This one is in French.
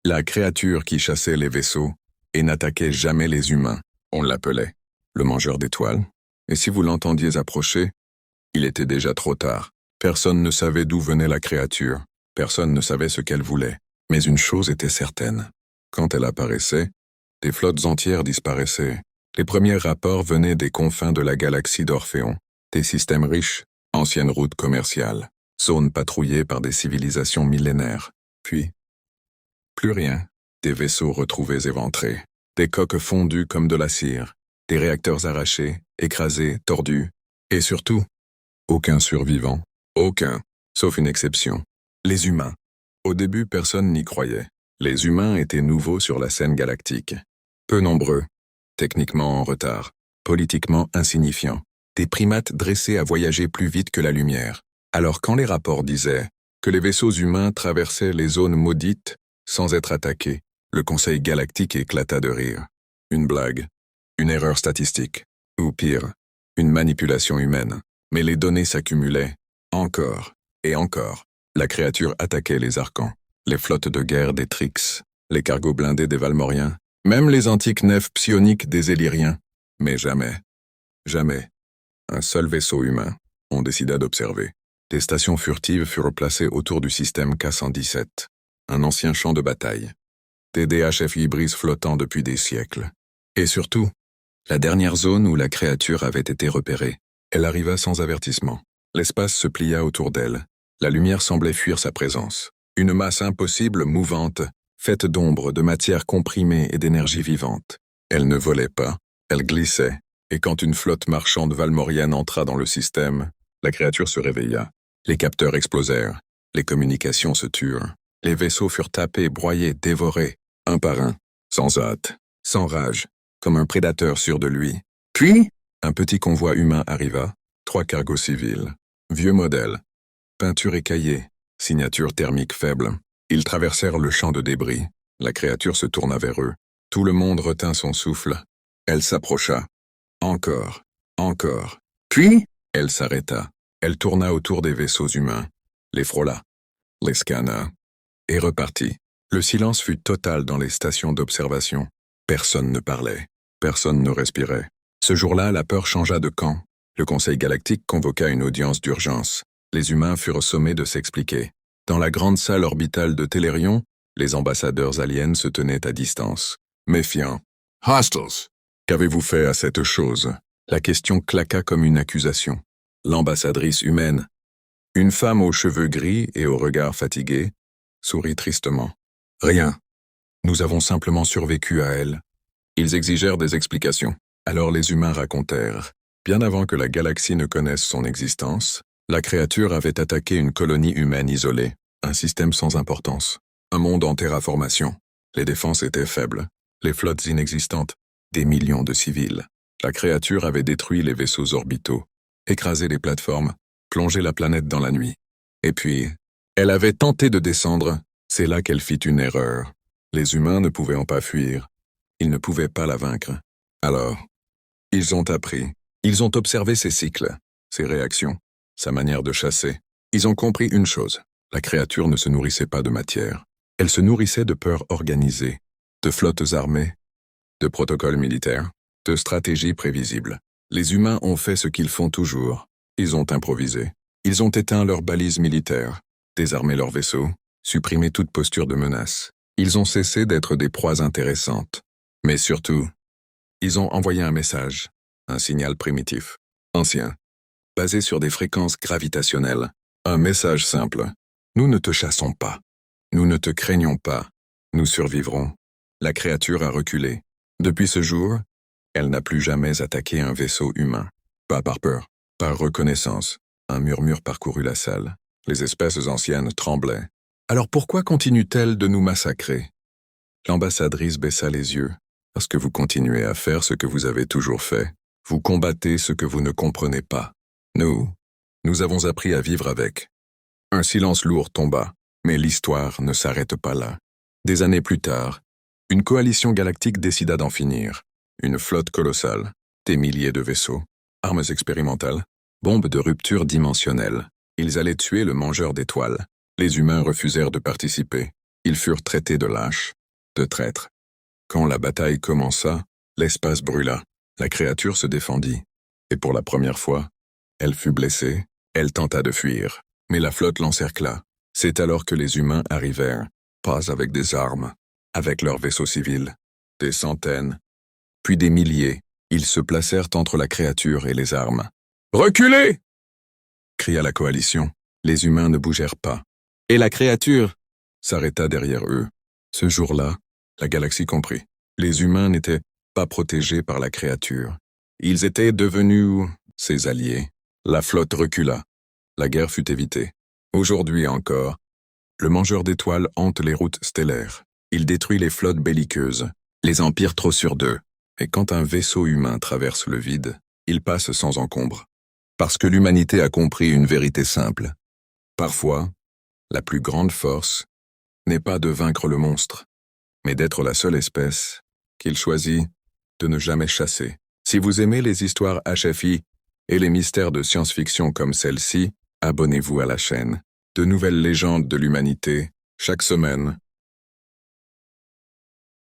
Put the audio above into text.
La créature qui chassait les vaisseaux et n'attaquait jamais les humains. On l'appelait le mangeur d'étoiles. Et si vous l'entendiez approcher, il était déjà trop tard. Personne ne savait d'où venait la créature. Personne ne savait ce qu'elle voulait. Mais une chose était certaine. Quand elle apparaissait, des flottes entières disparaissaient. Les premiers rapports venaient des confins de la galaxie d'Orphéon, des systèmes riches, anciennes routes commerciales, zones patrouillées par des civilisations millénaires. Puis, plus rien. Des vaisseaux retrouvés éventrés, des coques fondues comme de la cire, des réacteurs arrachés, écrasés, tordus, et surtout, aucun survivant. Aucun, sauf une exception. Les humains. Au début, personne n'y croyait. Les humains étaient nouveaux sur la scène galactique. Peu nombreux, techniquement en retard, politiquement insignifiants. Des primates dressés à voyager plus vite que la lumière. Alors quand les rapports disaient que les vaisseaux humains traversaient les zones maudites sans être attaqués, le Conseil galactique éclata de rire. Une blague, une erreur statistique, ou pire, une manipulation humaine. Mais les données s'accumulaient, encore et encore. La créature attaquait les Archons, les flottes de guerre des Trix, les cargos blindés des Valmoriens, même les antiques nefs psioniques des Éliriens. Mais jamais, jamais, un seul vaisseau humain, on décida d'observer. Des stations furtives furent placées autour du système K-117, un ancien champ de bataille. Des DHF hybrides flottant depuis des siècles. Et surtout, la dernière zone où la créature avait été repérée. Elle arriva sans avertissement. L'espace se plia autour d'elle. La lumière semblait fuir sa présence. Une masse impossible, mouvante, faite d'ombre, de matière comprimée et d'énergie vivante. Elle ne volait pas, elle glissait, et quand une flotte marchande valmorienne entra dans le système, la créature se réveilla. Les capteurs explosèrent, les communications se turent. Les vaisseaux furent tapés, broyés, dévorés, un par un, sans hâte, sans rage, comme un prédateur sûr de lui. Puis, un petit convoi humain arriva, 3 cargos civils, vieux modèles, peinture écaillée, signature thermique faible. Ils traversèrent le champ de débris. La créature se tourna vers eux. Tout le monde retint son souffle. Elle s'approcha. Encore, encore. Puis, elle s'arrêta. Elle tourna autour des vaisseaux humains, les frôla, les scanna, et repartit. Le silence fut total dans les stations d'observation. Personne ne parlait, personne ne respirait. Ce jour-là, la peur changea de camp. Le Conseil galactique convoqua une audience d'urgence. Les humains furent sommés de s'expliquer. Dans la grande salle orbitale de Tellerion, les ambassadeurs aliens se tenaient à distance, méfiants. « Hostiles, qu'avez-vous fait à cette chose ?» La question claqua comme une accusation. L'ambassadrice humaine, une femme aux cheveux gris et au regard fatigué, sourit tristement. « Rien. Nous avons simplement survécu à elle. » Ils exigèrent des explications. Alors les humains racontèrent. Bien avant que la galaxie ne connaisse son existence, la créature avait attaqué une colonie humaine isolée, un système sans importance, un monde en terraformation. Les défenses étaient faibles, les flottes inexistantes, des millions de civils. La créature avait détruit les vaisseaux orbitaux, écrasé les plateformes, plongé la planète dans la nuit. Et puis, elle avait tenté de descendre, c'est là qu'elle fit une erreur. Les humains ne pouvaient en pas fuir, ils ne pouvaient pas la vaincre. Alors, ils ont appris, ils ont observé ses cycles, ses réactions, sa manière de chasser. Ils ont compris une chose, la créature ne se nourrissait pas de matière. Elle se nourrissait de peurs organisées, de flottes armées, de protocoles militaires, de stratégies prévisibles. Les humains ont fait ce qu'ils font toujours. Ils ont improvisé. Ils ont éteint leurs balises militaires, désarmé leurs vaisseaux, supprimé toute posture de menace. Ils ont cessé d'être des proies intéressantes. Mais surtout, ils ont envoyé un message, un signal primitif, ancien, basé sur des fréquences gravitationnelles. Un message simple. Nous ne te chassons pas. Nous ne te craignons pas. Nous survivrons. La créature a reculé. Depuis ce jour, elle n'a plus jamais attaqué un vaisseau humain. Pas par peur, par reconnaissance. Un murmure parcourut la salle. Les espèces anciennes tremblaient. Alors pourquoi continue-t-elle de nous massacrer? L'ambassadrice baissa les yeux. Parce que vous continuez à faire ce que vous avez toujours fait. Vous combattez ce que vous ne comprenez pas. Nous avons appris à vivre avec. Un silence lourd tomba, mais l'histoire ne s'arrête pas là. Des années plus tard, une coalition galactique décida d'en finir. Une flotte colossale, des milliers de vaisseaux, armes expérimentales, bombes de rupture dimensionnelle. Ils allaient tuer le mangeur d'étoiles. Les humains refusèrent de participer. Ils furent traités de lâches, de traîtres. Quand la bataille commença, l'espace brûla. La créature se défendit. Et pour la première fois, elle fut blessée, elle tenta de fuir. Mais la flotte l'encercla. C'est alors que les humains arrivèrent, pas avec des armes, avec leurs vaisseaux civils. Des centaines, puis des milliers, ils se placèrent entre la créature et les armes. « Reculez !» cria la coalition. Les humains ne bougèrent pas. Et la créature s'arrêta derrière eux. Ce jour-là, la galaxie comprit. Les humains n'étaient pas protégés par la créature. Ils étaient devenus ses alliés. La flotte recula. La guerre fut évitée. Aujourd'hui encore, le mangeur d'étoiles hante les routes stellaires. Il détruit les flottes belliqueuses, les empires trop sûrs d'eux. Et quand un vaisseau humain traverse le vide, il passe sans encombre. Parce que l'humanité a compris une vérité simple. Parfois, la plus grande force n'est pas de vaincre le monstre, mais d'être la seule espèce qu'il choisit de ne jamais chasser. Si vous aimez les histoires HFI et les mystères de science-fiction comme celle-ci, abonnez-vous à la chaîne. De nouvelles légendes de l'humanité, chaque semaine,